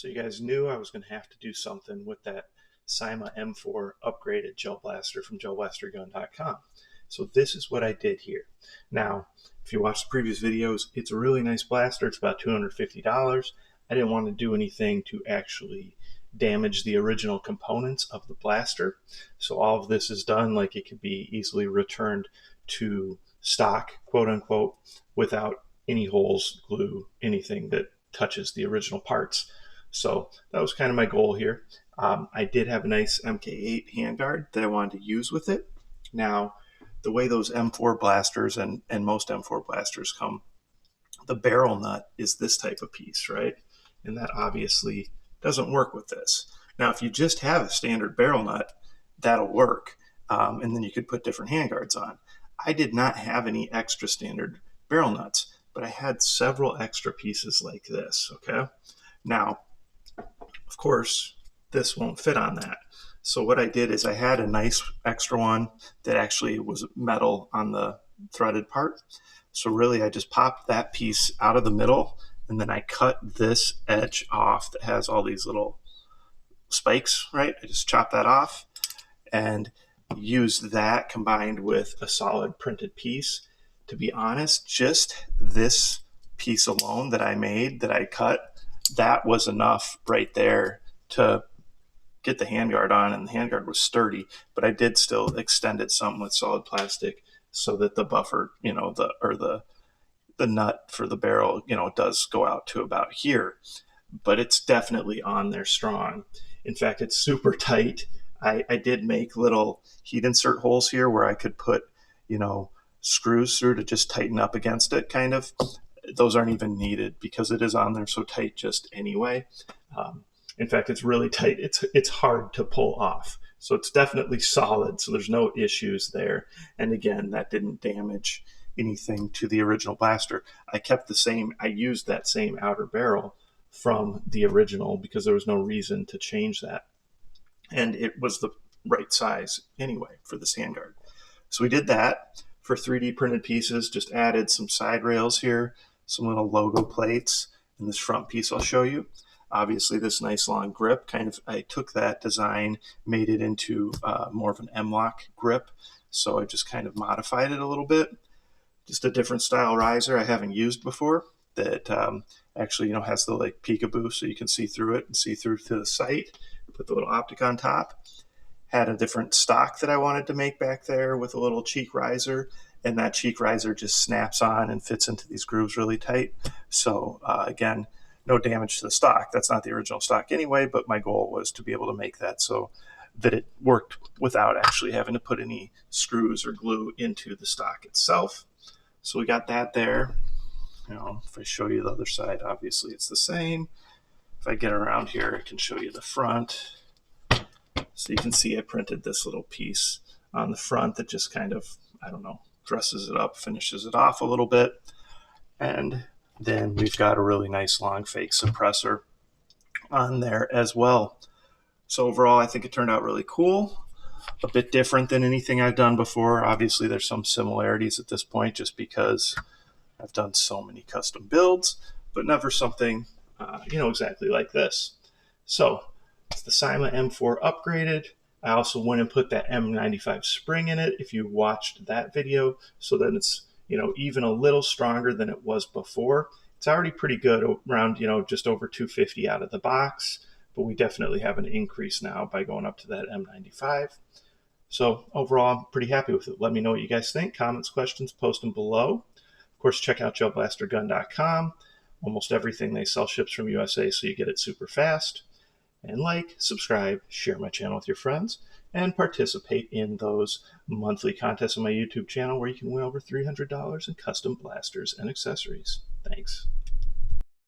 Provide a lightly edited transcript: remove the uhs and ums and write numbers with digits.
So you guys knew I was going to have to do something with that CYMA M4 upgraded gel blaster from jellblastergun.com. So this is what I did here. Now, if you watch the previous videos, it's a really nice blaster. It's about $250. I didn't want to do anything to actually damage the original components of the blaster. So all of this is done like it could be easily returned to stock, quote unquote, without any holes, glue, anything that touches the original parts. So that was kind of my goal here. I did have a nice MK8 handguard that I wanted to use with it. Now, the way those M4 blasters and most M4 blasters come, the barrel nut is this type of piece, right? And that obviously doesn't work with this. Now, if you just have a standard barrel nut, that'll work. And then you could put different handguards on. I did not have any extra standard barrel nuts, but I had several extra pieces like this, okay? Now, of course, this won't fit on that. So what I did is I had a nice extra one that actually was metal on the threaded part. So really I just popped that piece out of the middle, and then I cut this edge off that has all these little spikes, right? I just chopped that off and used that combined with a solid printed piece. To be honest, just this piece alone that I made, that I cut, that was enough right there to get the handguard on, and the handguard was sturdy, but I did still extend it some with solid plastic so that the buffer, the nut for the barrel, does go out to about here, but it's definitely on there strong. In fact, it's super tight. I did make little heat insert holes here where I could put, screws through to just tighten up against it, kind of. Those aren't even needed because it is on there so tight just anyway. In fact, it's really tight. It's hard to pull off. So it's definitely solid, so there's no issues there. And again, that didn't damage anything to the original blaster. I kept the same, I used that same outer barrel from the original because there was no reason to change that. And it was the right size anyway for this handguard. So we did that for 3D printed pieces, just added some side rails here, some little logo plates, and this front piece I'll show you. Obviously, this nice long grip, I took that design, made it into more of an M-lock grip. So I just kind of modified it a little bit. Just a different style riser I haven't used before that actually, has the like peekaboo so you can see through it and see through to the sight. Put the little optic on top. Had a different stock that I wanted to make back there with a little cheek riser, and that cheek riser just snaps on and fits into these grooves really tight. So again, no damage to the stock. That's not the original stock anyway, but my goal was to be able to make that so that it worked without actually having to put any screws or glue into the stock itself. So we got that there. If I show you the other side, obviously it's the same. If I get around here, I can show you the front. So you can see I printed this little piece on the front that just kind of, dresses it up, finishes it off a little bit. And then we've got a really nice long fake suppressor on there as well. So overall, I think it turned out really cool. A bit different than anything I've done before. Obviously, there's some similarities at this point just because I've done so many custom builds, but never something, exactly like this. So it's the CYMA M4 upgraded. I also went and put that M95 spring in it if you watched that video, so that it's even a little stronger than it was before. It's already pretty good, around just over 250 out of the box, but we definitely have an increase now by going up to that M95. So overall, I'm pretty happy with it. Let me know what you guys think. Comments, questions, post them below. Of course, check out jellblastergun.com. Almost everything they sell ships from USA, so you get it super fast. And like, subscribe, share my channel with your friends, and participate in those monthly contests on my YouTube channel where you can win over $300 in custom blasters and accessories. Thanks.